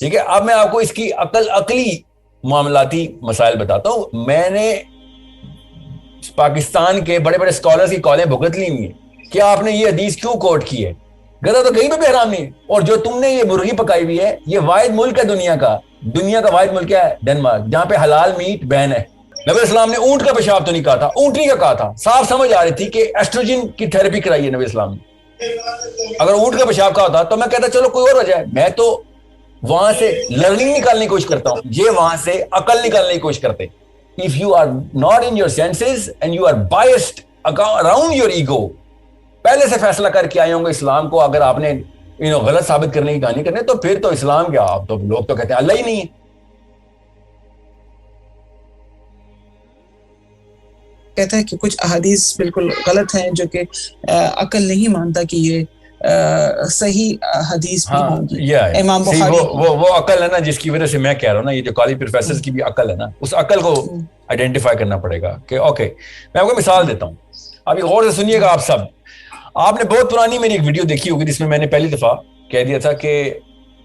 ٹھیک ہے. اب میں آپ کو اس کی عقلی معاملاتی مسائل بتاتا ہوں. میں نے پاکستان کے بڑے بڑے اسکالرز کی کالیں بھگت لی ہوئی ہیں کہ آپ نے یہ حدیث کیوں کوٹ کی ہے. گدا تو کہیں پہ بھی حرام نہیں. اور جو تم نے یہ مرغی پکائی ہوئی ہے, یہ واحد ملک ہے دنیا کا واحد ملک کیا ہے؟ ڈنمارک, جہاں پہ حلال میٹ بین ہے. نبی اسلام نے اونٹ کا پیشاب تو نہیں کہا تھا, اونٹنی کا کہا تھا. صاف سمجھ آ رہی تھی کہ ایسٹروجن کی تھراپی کرائی ہے نبی اسلام نے. اگر اونٹ کا پیشاب کہا ہوتا تو میں کہتا چلو کوئی اور ہو جائے. میں تو وہاں سے لرننگ نکالنے کی کوشش کرتا ہوں, یہ وہاں سے عقل نکالنے کی کوشش کرتے. If you are not in your senses and you are biased around your ego, پہلے سے فیصلہ کر کے آئے ہوں گے اسلام کو اگر آپ نے غلط ثابت کرنے کی کہانی کرنے, تو پھر تو اسلام کیا, آپ تو لوگ تو کہتے ہیں اللہ ہی نہیں ہے. کہتا ہے کہ کچھ احادیث بالکل غلط ہیں جو کہ عقل نہیں مانتا کہ یہ صحیح حدیث بھی ہوگی. امام بخاری وہ عقل ہے نا جس کی وجہ سے میں کہہ رہا ہوں نا, یہ جو کالج پروفیسرز کی بھی عقل ہے نا, اس عقل کو آئیڈینٹیفائی کرنا پڑے گا کہ اوکے. میں آپ کو مثال دیتا ہوں, ابھی غور سے سنیے گا آپ سب. آپ نے بہت پرانی میری ایک ویڈیو دیکھی ہوگی جس میں نے پہلی دفعہ کہہ دیا تھا کہ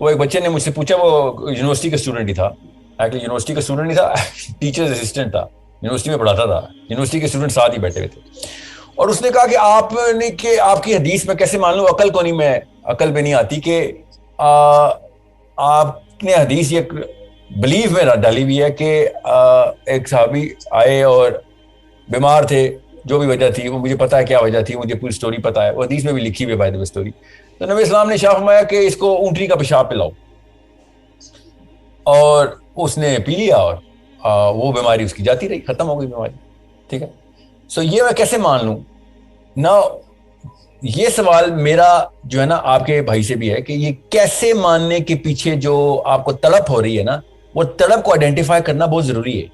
وہ ایک بچے نے مجھ سے پوچھا, وہ یونیورسٹی کا اسٹوڈنٹ ہی تھا, ایکچولی یونیورسٹی کا اسٹوڈنٹ نہیں تھا, ٹیچر اسسٹنٹ تھا, یونیورسٹی میں پڑھاتا تھا, یونیورسٹی کے اسٹوڈنٹ ساتھ ہی بیٹھے ہوئے تھے. اور اس نے کہا کہ آپ کی حدیث میں کیسے مان لوں, عقل کو نہیں, میں عقل پہ نہیں آتی کہ آپ نے حدیث یہ بلیف میں ڈالی ہوئی ہے کہ ایک صحابی آئے اور بیمار تھے, جو بھی وجہ تھی وہ مجھے پتا ہے کیا وجہ تھی, مجھے پوری سٹوری پتا ہے, وہ حدیث میں بھی لکھی ہوئی ہے بائی دی وے سٹوری. تو نبی اسلام نے شاہ فرمایا کہ اس کو اونٹنی کا پیشاب پلاؤ, اور اس نے پی لیا اور وہ بیماری اس کی جاتی رہی, ختم ہو گئی بیماری. ٹھیک ہے. سو یہ میں کیسے مان لوں نا, یہ سوال میرا جو ہے نا آپ کے بھائی سے بھی ہے کہ یہ کیسے ماننے کے پیچھے جو آپ کو تڑپ ہو رہی ہے نا, وہ تڑپ کو آئیڈینٹیفائی کرنا بہت ضروری ہے.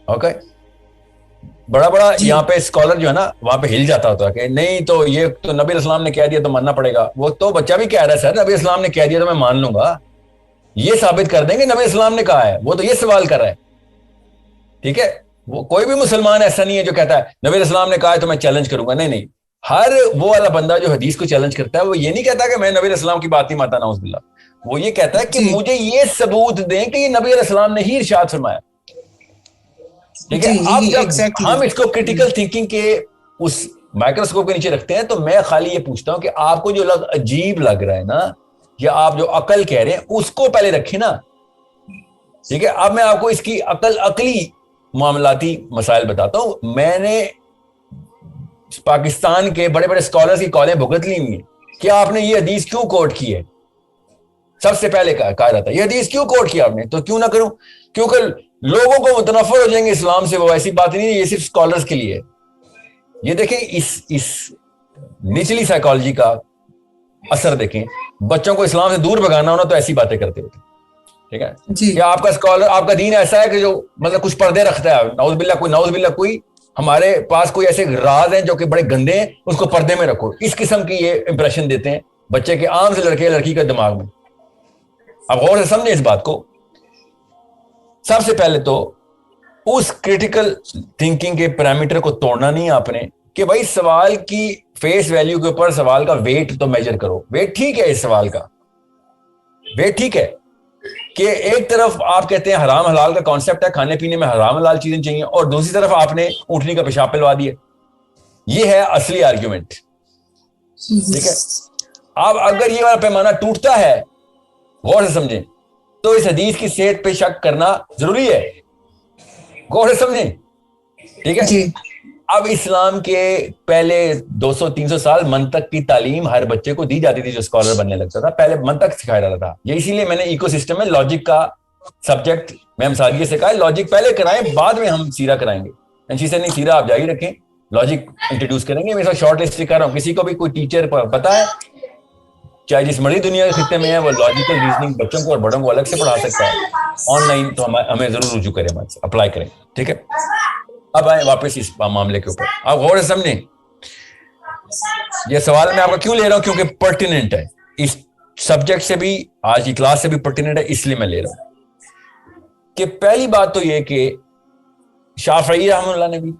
اوکے. بڑا یہاں پہ اسکالر جو ہے نا وہاں پہ ہل جاتا ہوتا ہے کہ نہیں تو یہ تو نبی اسلام نے کہہ دیا تو ماننا پڑے گا. وہ تو بچہ بھی کہہ رہا ہے سر نبی اسلام نے کہہ دیا تو میں مان لوں گا, یہ ثابت کر دیں کہ نبی اسلام نے کہا ہے. وہ تو یہ سوال کر رہا ہے. ٹھیک ہے. وہ کوئی بھی مسلمان ایسا نہیں ہے جو کہتا ہے نبی اسلام نے کہا ہے تو میں چیلنج کروں گا. نہیں نہیں, ہر وہ والا بندہ جو حدیث کو چیلنج کرتا ہے وہ یہ نہیں کہتا کہ میں نبی اسلام کی بات نہیں مانتا, نعوذ باللہ. وہ یہ کہتا ہے کہ مجھے یہ ثبوت دیں کہ یہ نبی علیہ السلام نے ہی ارشاد فرمایا. ٹھیک ہے. اب جب ہم اس کو کریٹیکل تھنکنگ کے اس مائکروسکوپ کے نیچے رکھتے ہیں تو میں خالی یہ پوچھتا ہوں کہ آپ کو جو عجیب لگ رہا ہے نا, یا آپ جو عقل کہہ رہے ہیں اس کو پہلے رکھیں نا. ٹھیک ہے. اب میں آپ کو اس کی عقلی معاملاتی مسائل بتاتا ہوں. میں نے پاکستان کے بڑے بڑے اسکالرز کی کالیں بھگت لی ہوئی ہیں کہ آپ نے یہ حدیث کیوں کوٹ کی ہے. سب سے پہلے کہا جاتا ہے یہ حدیث کیوں کوٹ کیا آپ نے, تو کیوں نہ کروں, کیونکہ لوگوں کو متنفر ہو جائیں گے اسلام سے. وہ ایسی بات نہیں ہے, یہ صرف اسکالرز کے لیے. یہ دیکھیں اس نچلی سائیکالوجی کا اثر دیکھیں. بچوں کو اسلام سے دور بھگانا ہونا تو ایسی باتیں کرتے ہوتے. ٹھیک ہے. کیا آپ کا اسکالر, آپ کا دین ایسا ہے کہ جو مطلب کچھ پردے رکھتا ہے, نعوذ باللہ کوئی ہمارے پاس کوئی ایسے راز ہیں جو کہ بڑے گندے ہیں, اس کو پردے میں رکھو, اس قسم کی یہ امپریشن دیتے ہیں بچے کے عام سے لڑکے لڑکی کا دماغ میں. اب غور سے سمجھیں اس بات کو. سب سے پہلے تو اس کریٹیکل تھنکنگ کے پیرامیٹر کو توڑنا نہیں آپ نے کہ بھائی سوال کی فیس ویلیو کے اوپر سوال کا ویٹ تو میجر کرو. ویٹ ٹھیک ہے, اس سوال کا ویٹ ٹھیک ہے کہ ایک طرف آپ کہتے ہیں حرام حلال کا کانسیپٹ ہے, کھانے پینے میں حرام حلال چیزیں چاہیے, اور دوسری طرف آپ نے اونٹنی کا پیشاب پلوا دیا. یہ ہے اصلی آرگیومنٹ. ٹھیک ہے. اب اگر یہ والا پیمانہ ٹوٹتا ہے, غور سے سمجھیں, تو اس حدیث کی صحت پہ شک کرنا ضروری ہے. غور سے سمجھیں. ٹھیک ہے. اب اسلام کے پہلے 200-300 سال منطق کی تعلیم ہر بچے کو دی جاتی تھی جو اسکالر بننے لگتا تھا. پہلے منطق سکھایا جاتا تھا. یہ اسی لیے میں نے ایکو سسٹم میں لاجک کا سبجیکٹ میم سادگی سے کہا لاجک پہلے کرائیں, بعد میں ہم سیرا کرائیں گے. انشی سے نہیں, سیرا آپ جاری رکھیں, لاجک انٹروڈیوس کریں گے. میں شارٹ لسٹ کر رہا ہوں. کسی کو بھی کوئی ٹیچر پتا ہے چاہے جس مرضی دنیا کے خطے میں ہے, وہ لاجیکل ریزننگ بچوں کو اور بڑوں کو الگ سے پڑھا سکتا ہے آن لائن, تو ہمیں ضرور رجوع کریں, اپلائی کریں. ٹھیک ہے. اب آئیں واپس اس معاملے کے اوپر. آپ غور سے سمجھیں. یہ سوال میں آپ کا کیوں لے رہا ہوں, کیونکہ پرٹیننٹ ہے اس سبجیکٹ سے بھی, آج کی کلاس سے بھی پرٹیننٹ ہے, اس لیے میں لے رہا ہوں. کہ پہلی بات تو یہ کہ شافعی رحمہ اللہ نے بھی,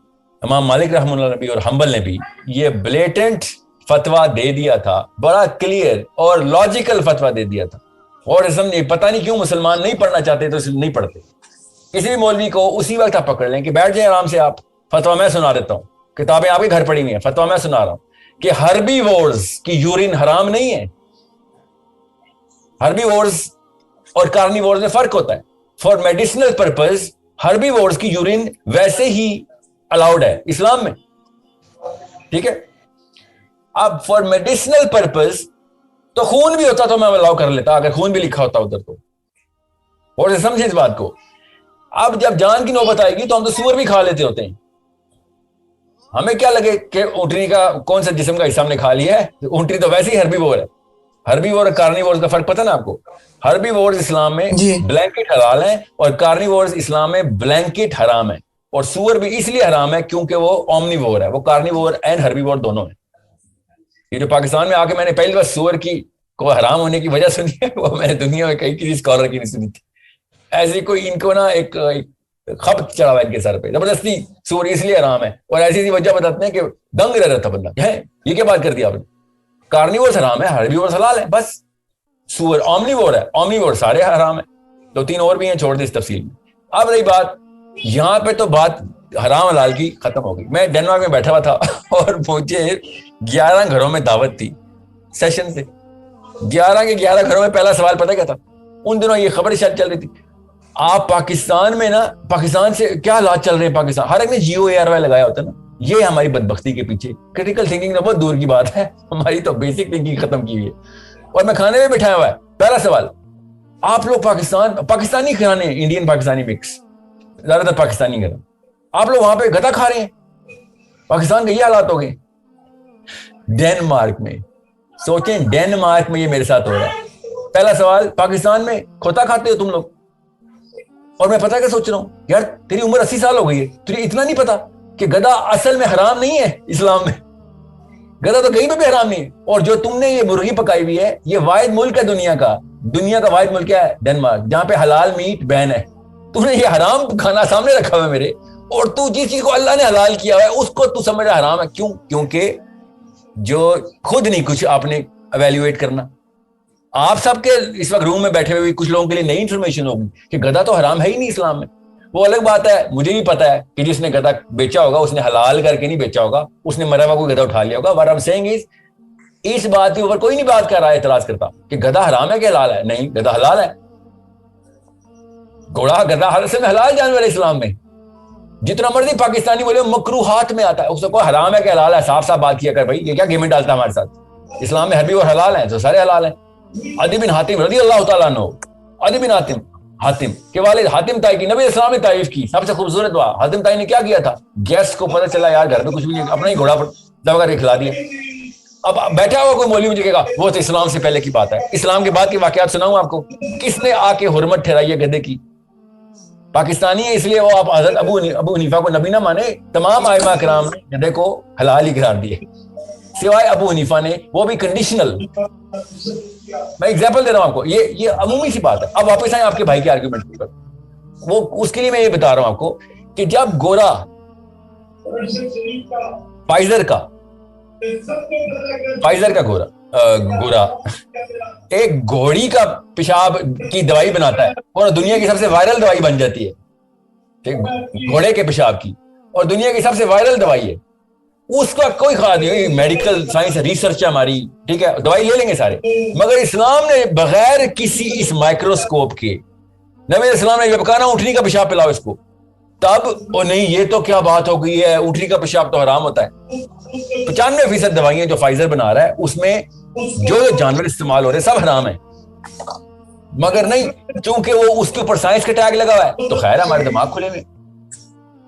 امام مالک رحمہ اللہ نے بھی, اور حنبل نے بھی یہ بلیٹنٹ فتویٰ دے دیا تھا, بڑا کلیئر اور لاجیکل فتویٰ دے دیا تھا اور نہیں پتہ نہیں کیوں مسلمان نہیں پڑھنا چاہتے تو نہیں پڑھتے. کسی بھی مولوی کو اسی وقت آپ پکڑ لیں کہ بیٹھ جائیں آرام سے, آپ فتویٰ میں سنا دیتا ہوں, کتابیں آپ کے گھر پڑی ہوئی ہیں, فتویٰ میں سنا رہا ہوں کہ ہربی وورز کی یورین حرام نہیں ہے. ہربی وورز اور کارنی وورز میں فرق ہوتا ہے. فار میڈیسنل پرپز ہربی وورز کی یورین ویسے ہی الاؤڈ ہے اسلام میں, ٹھیک ہے. اب فار میڈیسنل پرپز تو خون بھی ہوتا تو میں الاؤ کر لیتا, اگر خون بھی لکھا ہوتا ادھر تو, اور سمجھیں اس بات کو. اب جب جان کی نوبت آئے گی تو ہم تو سور بھی کھا لیتے ہوتے ہیں, ہمیں کیا لگے کہ اونٹنی کا کون سا جسم کا حصہ ہم نے کھا لیا ہے, اونٹنی تو ویسے ہی ہربی وور ہے. ہربی وور اور کارنی وورز کا فرق پتہ نا آپ کو؟ ہربی وورز اسلام میں بلینکٹ حلال ہیں اور کارنی وورز اسلام میں بلینکٹ حرام ہے. اور سور بھی اس لیے حرام ہے کیونکہ وہ اومنی وور ہے, وہ کارنی وور اینڈ ہربی وور دونوں ہیں. یہ جو پاکستان میں آ کے میں نے پہلی بار سور کی کو حرام ہونے کی وجہ سنی ہے وہ میں نے دنیا میں کئی کسی اسکالر کی نہیں سنی تھی. ایسی کوئی ان کو نا ایک خبط چڑھا ہوا ان کے سر پہ زبردستی سور اس لیے حرام ہے, اور ایسی وجہ بتاتے ہیں کہ دنگ رہ رہا تھا بندہ ہے. یہ کیا بات کر دی آپ نے؟ کارنیور حرام ہے, ہربیور حلال ہے, بس. سور اومنی وور ہے, اومنی وور سارے حرام ہے. 2-3 اور بھی ہیں, چھوڑ دیں اس تفصیل میں. اب رہی بات یہاں پہ تو بات حرام حلال کی ختم ہو گئی. میں ڈنمارک میں بیٹھا ہوا تھا اور مجھے 11 گھروں میں دعوت تھی سیشن سے. 11 کے 11 گھروں میں پہلا سوال پتہ کیا تھا؟ ان دنوں یہ خبر شاید چل رہی تھی, آپ پاکستان میں نا, پاکستان سے کیا حالات چل رہے ہیں پاکستان, ہر ایک نے جیو اے آر وائی لگایا ہوتا ہے نا. یہ ہماری بدبختی کے پیچھے کریٹیکل تھنکنگ تو بہت دور کی بات ہے, ہماری تو بیسک تھنکنگ ختم کی ہوئی ہے. اور میں کھانے میں بٹھایا ہوا ہے, پہلا سوال, آپ لوگ پاکستانی کھانے, انڈین پاکستانی مکس, زیادہ تر پاکستانی گھر, آپ لوگ وہاں پہ گدا کھا رہے ہیں, پاکستان کے یہ حالات ہو گئے. ڈنمارک میں, سوچیں ڈنمارک میں یہ میرے ساتھ ہو رہا ہے. پہلا سوال, پاکستان میں کھوتا کھاتے ہو تم لوگ؟ اور میں پتہ کیا سوچ رہا ہوں, یار تیری عمر 80 سال ہو گئی ہے, تجھے اتنا نہیں پتا کہ گدا اصل میں حرام نہیں ہے اسلام میں؟ گدا تو کہیں پہ بھی حرام نہیں ہے. اور جو تم نے یہ مرغی پکائی ہوئی ہے, یہ واحد ملک ہے دنیا کا واحد ملک کیا ہے؟ ڈنمارک, جہاں پہ حلال میٹ بین ہے. تم نے یہ حرام کھانا سامنے رکھا ہوا ہے میرے, اور تو جس چیز کو اللہ نے حلال کیا ہوا ہے اس کو تو سمجھ رہا حرام ہے. کیوں؟ کیونکہ جو خود نہیں کچھ آپ نے ایویلیویٹ کرنا. آپ سب کے اس وقت روم میں بیٹھے ہوئے کچھ لوگوں کے لیے نئی انفارمیشن ہوگی کہ گدا تو حرام ہے ہی نہیں اسلام میں. وہ الگ بات ہے, مجھے بھی پتا ہے کہ جس نے گدا بیچا ہوگا اس نے حلال کر کے نہیں بیچا ہوگا, اس نے مرا ہوا کوئی گدا اٹھا لیا ہوگا. what I'm saying is, اس بات کے اوپر کوئی نہیں بات کر رہا ہے, اعتراض کرتا کہ گدا حرام ہے کہ حلال ہے. نہیں, گدا حلال ہے. گھوڑا گدا ہر سے حلال جانور ہے اسلام میں. جتنا مرضی پاکستانی بولے مکروہات میں آتا ہے, اس کو حرام ہے کہ حلال ہے, صاف صاف بات کیا کر بھائی. یہ کیا گیمنٹ ڈالتا ہے ہمارے ساتھ؟ اسلام میں حربی اور حلال ہیں تو سارے حلال ہیں. عدی بن حاتم رضی اللہ تعالیٰ عنہ, عدی بن حاتم کے والد حاتم تائی کی نبی اسلام نے تعریف کی, سب سے خوبصورت دعا. حاتم تائی نے کیا کیا تھا, گیسٹ کو پتہ چلا یار گھر میں کچھ بھی نہیں, اپنا ہی گھوڑا پر دبا کر کے کھلا دیا. اب بیٹھا ہوا کوئی مولوی مجھے کہے گا وہ تو اسلام سے پہلے کی بات ہے. اسلام کے بعد کے واقعات سناؤں آپ کو, کس نے آ کے حرمت ٹھہرائی ہے گدے کی؟ پاکستانی ہے اس لیے وہ آپ حضرت ابو حنیفہ کو نبی نہ مانے. تمام ائمہ کرام نے گدے کو حلال ہی قرار دیے سوائے ابو حنیفہ نے, وہ بھی کنڈیشنل. میں ایگزامپل دے رہا ہوں آپ کو, یہ عمومی سی بات ہے. اب واپس آئیں آپ کے بھائی کے آرگیومنٹ پر, وہ اس کے لیے میں یہ بتا رہا ہوں آپ کو کہ جب گورا فائزر کا گورا ایک گھوڑی کا پیشاب کی دوائی بناتا ہے اور دنیا کی سب سے وائرل دوائی بن جاتی ہے, گھوڑے کے پیشاب کی, اور دنیا کی سب سے وائرل دوائی ہے, اس کا کوئی خیال نہیں. میڈیکل سائنس ریسرچ ہے ہماری, ٹھیک ہے, دوائی لے لیں گے سارے, مگر اسلام نے بغیر کسی اس مائکروسکوپ کے, نبی اسلام نے یہ بکانا اونٹنی کا پیشاب پلاؤ اس کو, تب وہ نہیں یہ تو کیا بات ہو گئی ہے, اونٹنی کا پیشاب تو حرام ہوتا ہے. 95% دوائیاں جو فائزر بنا رہا ہے اس میں جو جانور استعمال ہو رہے ہیں سب حرام ہے, مگر نہیں چونکہ وہ اس کے اوپر سائنس کا ٹیگ لگا ہوا ہے تو خیر ہمارے دماغ کھلے ہوئے.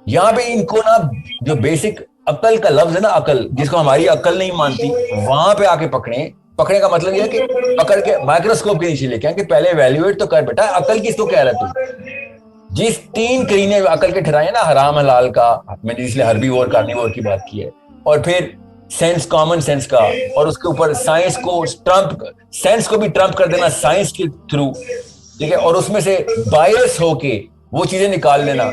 یہاں پہ ان کو نا جو بیسک عقل کا لفظ ہے نا, عقل جس کو ہماری عقل نہیں مانتی, وہاں پہ آ کے پکڑنے کا مطلب یہ ہے کہ پکڑ کے مائکروسکوپ کے نیچے لے کے کہ پہلے ایویلویٹ تو کر بیٹا, عقل کس کو کہہ رہا ہے تو جس 3 کرینے عقل کے ٹھہرائے نا, حرام حلال کا, میں نے اس لیے ہربی وور کارنی وور کی بات کی ہے, اور پھر سینس, کامن سینس کا, اور اس کے اوپر سائنس کو ٹرمپ, سینس کو بھی ٹرمپ کر دینا سائنس کے تھرو, ٹھیک ہے, اور اس میں سے بائس ہو کے وہ چیزیں نکال لینا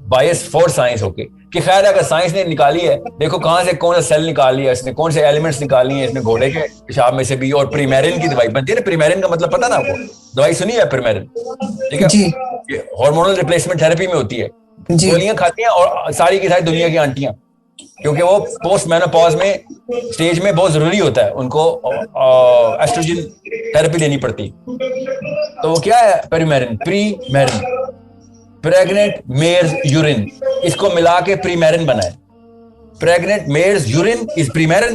بائس فور سائنس ہو کے کہ خیر اگر سائنس نے نکالی ہے, دیکھو کہاں سے کون سا سیل نکال لیا اس نے, کون سے ایلیمنٹس نکالی ہیں اس نے گھوڑے کے پیشاب میں سے بھی, اور پریمیرن کی دوائی بنتی ہے نا. پریمیرن کا مطلب پتا نا آپ کو, دوائی سنی ہے پریمیرن, ٹھیک ہے, ہارمونل ریپلیسمنٹ تھراپی میں ہوتی ہے, گولیاں کھاتی ہیں اور ساری کی ساری دنیا کی آنٹیاں, کیونکہ وہ پوسٹ مینوپاز میں اسٹیج میں بہت ضروری ہوتا ہے ان کو ایسٹروجن تھراپی دینی پڑتی. تو وہ کیا ہے پریمیرن, پریگننٹ میئرز یورین, اس کو ملا کے پریمیرن بنا ہے. پریگننٹ میئرز یورین از پریمیرن.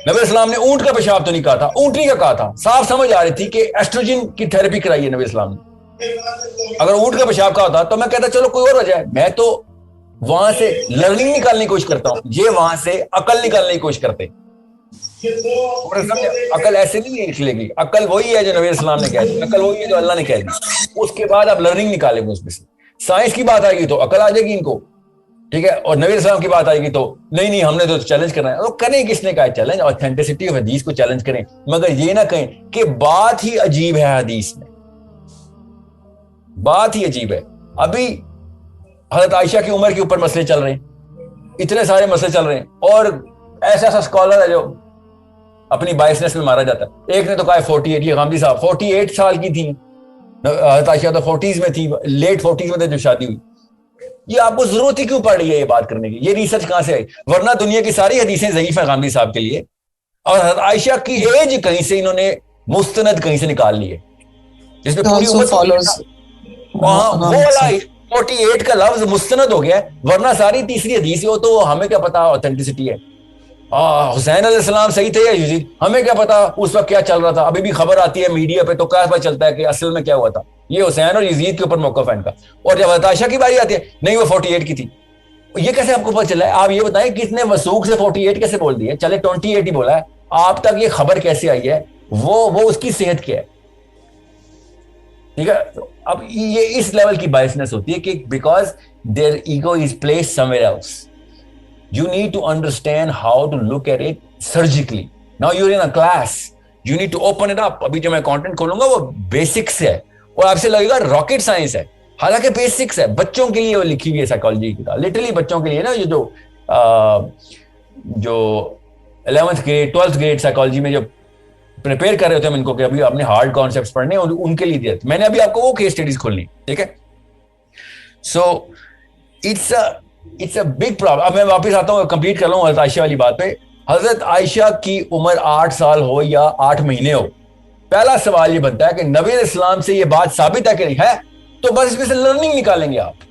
نبی اسلام نے اونٹ کا پیشاب تو نہیں کہا تھا, اونٹنی کا کہا تھا. صاف سمجھ آ رہی تھی کہ ایسٹروجن کی تھراپی کرائی ہے نبی اسلام نے. اگر اونٹ کا پیشاب کہا ہوتا تو میں کہتا چلو کوئی اور وجہ ہے. میں تو وہاں سے لرننگ نکالنے کی کوشش کرتا ہوں, یہ وہاں سے عقل نکالنے کی کوشش کرتے. عقل ایسے نہیں نکلے گی, عقل وہی ہے جو نبی اسلام نے کہا دی, عقل وہی ہے جو اللہ نے کہہ دی. اس کے بعد آپ لرننگ نکالیں گے اس میں سے. سائنس کی بات آئے گی تو عقل آ جائے گی ان کو, ٹھیک ہے, اور نبی اسلام کی بات آئے گی تو نہیں ہم نے تو چیلنج کرنا ہے. اور کریں کس نے کہا چیلنج, اوتھینٹسٹی آف حدیث کو چیلنج کریں, مگر یہ نہ کہیں کہ بات ہی عجیب ہے حدیث میں, بات ہی عجیب ہے. ابھی حضرت عائشہ کی عمر کے اوپر مسئلے چل رہے ہیں, اتنے سارے مسئلے چل رہے ہیں, اور ایسا اسکالر ہے جو اپنی بائسنس میں مارا جاتا ہے. ایک نے تو کہا 48, یہ غامدی صاحب 48 سال کی تھی, حضرت عائشہ تو 40s میں تھی, لیٹ 40s میں تھے جب شادی ہوئی. یہ آپ کو ضرورت ہی کیوں پڑ رہی ہے یہ بات کرنے کی, یہ ریسرچ کہاں سے آئی؟ ورنہ دنیا کی ساری حدیثیں ضعیف ہیں غامدی صاحب کے لیے, اور حضرت عائشہ کی ایج کہیں سے انہوں نے مستند کہیں سے نکال لی ہے, جس میں پوری امت 48 کا لفظ مستند ہو گیا ہے, ورنہ ساری تیسری حدیث ہو تو ہمیں کیا پتا اوتھینٹسٹی ہے. حسین علیہ السلام صحیح تھے یا یزید, ہمیں کیا پتا اس وقت کیا چل رہا تھا. ابھی بھی خبر آتی ہے میڈیا پہ تو کیا پتہ چلتا ہے کہ اصل میں کیا ہوا تھا. یہ حسین اور یزید کے اوپر موقف ہے ان کا. اور جب حضرت عائشہ کی باری آتی ہے نہیں وہ 48 کی تھی, یہ کیسے آپ کو پتہ چلا ہے؟ آپ یہ بتائیں کس نے وثوق سے 48 کیسے بول دی ہے؟ چلے 28 ہی بولا ہے, آپ تک یہ خبر کیسے آئی ہے؟ وہ اس کی صحت کیا ہے؟ ٹھیک ہے, اب یہ اس لیول کی بائسنس ہوتی ہے کہ because their ego is placed somewhere else. You need to understand how to look at it surgically. Now you're in a class. You need to open it up. ابھی جو میں content کھولوں گا وہ basics ہے, اور آپ سے لگے گا rocket science ہے, حالانکہ بیسکس ہے. بچوں کے لیے وہ لکھی ہوئی ہے سائیکالوجی کی کتاب, لٹرلی بچوں کے لیے نا. یہ جو 11th grade 12th grade psychology میں جو پریپیئر کر رہے ہوتے ہیں ان کو کہ ابھی آپ نے ہارڈ کانسیپٹس پڑھنے ہیں, ان کے لیے دیا. میں نے ابھی آپ کو وہ کیس اسٹڈیز کھولنی, ٹھیک ہے. So it's a big problem. اب میں واپس آتا ہوں, کمپلیٹ کر لوں حضرت عائشہ والی بات پہ. حضرت عائشہ کی عمر 8 سال ہو یا 8 مہینے ہو, پہلا سوال یہ بنتا ہے کہ نبی علیہ السلام سے یہ بات ثابت ہے کہ نہیں ہے, تو بس اس میں سے لرننگ نکالیں گے آپ.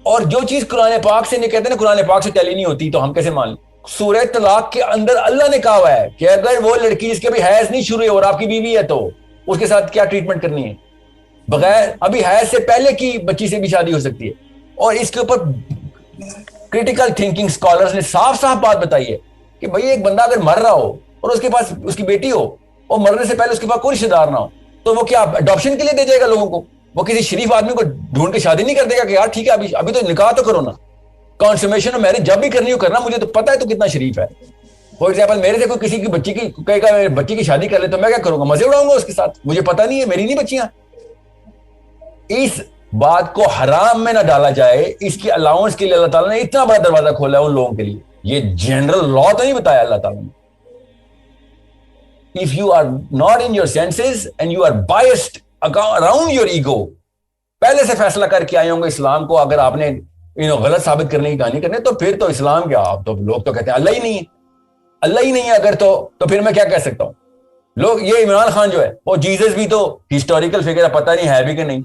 اور جو چیز قرآن پاک سے نہیں کہتے نا, قرآن پاک سے ٹیلی نہیں ہوتی, تو ہم کیسے مان لیں؟ سورہ طلاق کے اندر اللہ نے کہا ہوا ہے کہ اگر وہ لڑکی جس کے بھی حیض نہیں شروع ہے اور آپ کی بیوی ہے تو اس کے ساتھ کیا ٹریٹمنٹ کرنی ہے, بغیر ابھی حیض سے پہلے کی بچی سے بھی شادی ہو سکتی ہے. اور اس کے اوپر کریٹیکل تھنکنگ اسکالرز نے صاف بات بتائی ہے کہ بھئی ایک بندہ اگر مر رہا ہو اور اس کے پاس اس کی بیٹی ہو, اور مرنے سے پہلے اس کے پاس کوئی رشتہ دار نہ ہو, تو وہ کیا اڈاپشن کے لیے دے جائے گا لوگوں کو؟ وہ کسی شریف آدمی کو ڈھونڈ کے شادی نہیں کر دے گا کہ یار ٹھیک ہے ابھی تو نکاح تو کرو نا, کانسومیشن میرج جب بھی کرنی ہو کرنا, مجھے تو پتا ہے تو کتنا شریف ہے. فار ایگزامپل میرے سے کوئی کسی کی بچی کی کہے گا بچی کی شادی کر لے تو میں کیا کروں گا؟ مزے اڑاؤں گا اس کے ساتھ, مجھے پتا نہیں ہے, میری نہیں بچیاں. اس بات کو حرام میں نہ ڈالا جائے, اس کی الاؤنس کے لیے اللہ تعالیٰ نے اتنا بڑا دروازہ کھولا ہے ان لوگوں کے لیے. یہ جنرل لا تو نہیں بتایا اللہ تعالیٰ نے. If you are not in your senses and you are biased around your ego, پہلے سے فیصلہ کر کے آئے ہوں گے اسلام کو, اگر آپ نے غلط ثابت کرنے کی کہانی کرنے, تو پھر تو اسلام کیا, آپ تو لوگ تو کہتے ہیں اللہ ہی نہیں ہے اگر, تو پھر میں کیا کہہ سکتا ہوں. لوگ یہ عمران خان جو ہے وہ جیزس بھی تو ہسٹوریکل فگر ہے, پتہ نہیں ہے بھی کہ نہیں.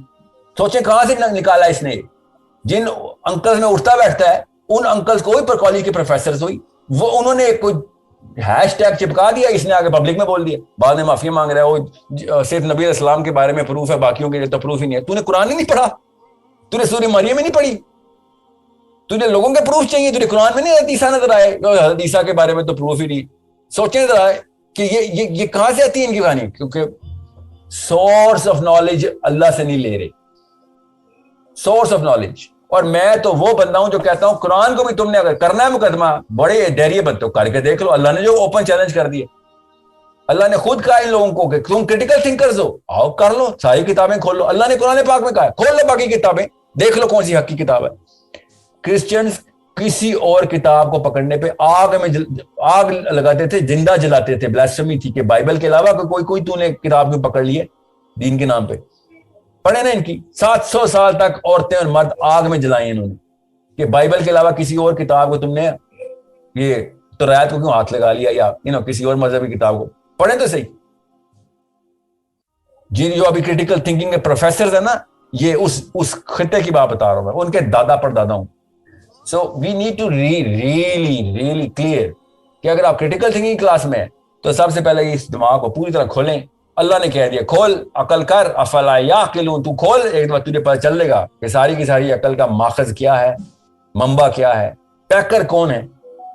سوچیں کہاں سے نکالا اس نے. جن انکلز میں اٹھتا بیٹھتا ہے ان انکلز کو کالج کے پروفیسرز ہوئی, وہ انہوں نے کوئی ہیش ٹیگ چپکا دیا, اس نے آگے پبلک میں بول دیا, بعد میں معافی مانگ رہا ہے. وہ صرف نبی علیہ السلام کے بارے میں پروف ہے, باقیوں کے لیے تو پروف ہی نہیں ہے. تو نے قرآن ہی نہیں پڑھا, تو نے سورہ مریم میں نہیں پڑھی, تجھے لوگوں کے پروف چاہیے, تجھے قرآن میں نہیں حضرت عیسیٰ نظر آئے, حضرت عیسیٰ کے بارے میں تو پروف ہی نہیں. سوچیں ذرا کہ یہ کہاں سے آتی ہے ان کی کہانی, کیونکہ سورس آف نالج اللہ سے نہیں لے رہے, سورس آف نالج. اور میں تو وہ بندہ ہوں جو کہتا ہوں قرآن کو بھی تم نے اگر کرنا ہے مقدمہ, بڑے ڈیریے بنتے ہو, کر کے دیکھ لو. اللہ نے جو اوپن چیلنج کر دیا, اللہ نے خود کہا ان لوگوں کو کہ تم کریٹیکل تھنکرز ہو, آؤ کر لو, ساری کتابیں کھول لو. اللہ نے قرآن پاک میں کہا ہے کھول لو باقی کتابیں, دیکھ لو کون سی حق کی کتاب ہے. کرسچنز کسی اور کتاب کو پکڑنے پہ آگ لگاتے تھے, زندہ جلاتے تھے. بلاسفیمی تھی کہ بائبل کے علاوہ کوئی تو نے کتاب کیوں پکڑ لی ہے دین کے نام پہ. پڑھے نا ان کی 700 سال تک عورتیں اور مرد آگ میں جلائیں انہوں نے کہ بائبل کے علاوہ کسی اور کتاب کو تم نے یہ تورات کو کیوں ہاتھ لگا لیا, یا کسی اور مذہبی کتاب کو. پڑھیں تو صحیح. جی جو ابھی کریٹیکل تھنکنگ کے پروفیسرز ہیں نا, یہ اس خطے کی بات بتا رہا ہوں میں, ان کے دادا پر دادا ہوں. So we need to really clear کہ اگر آپ کریٹیکل تھنکنگ کلاس میں ہیں تو سب سے پہلے اس دماغ کو پوری طرح کھولیں. اللہ نے کہہ دیا کھول, عقل کر, افلا یعقلون, تو کھول, ایک دفعہ تجھے پتہ چل گا کہ ساری کی ساری عقل کا ماخذ کیا ہے, منبع کیا ہے, پیکر کون ہے,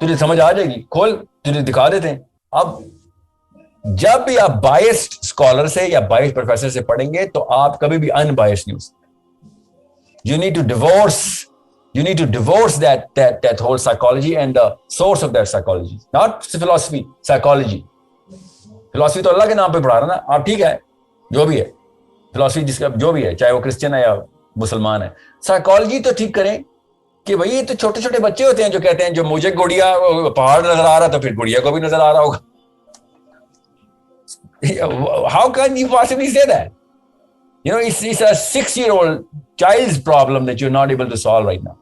تجھے سمجھ آ جائے گی. کھول, تجھے دکھا دیتے ہیں. اب جب بھی آپ بائسڈ اسکالر سے یا بائسڈ پروفیسر سے پڑھیں گے تو آپ کبھی بھی ان بائسڈ نہیں ہو سکتے. You need to divorce that whole psychology and the source of that psychology, not philosophy, psychology. Philosophy تو اللہ کے نام پہ پڑھا رہا نا آپ, ٹھیک ہے جو بھی ہے فلاسفی جس کا جو بھی ہے, چاہے وہ کرسچن ہے یا مسلمان ہے. سائیکالوجی تو ٹھیک کریں کہ بھئی یہ تو چھوٹے چھوٹے بچے ہوتے ہیں جو کہتے ہیں جو مجھے گڑیا پہاڑ نظر آ رہا تو پھر گڑیا کو بھی نظر آ رہا ہوگا. How can you possibly say that? It's a 6-year-old child's problem that you're not able to solve right now.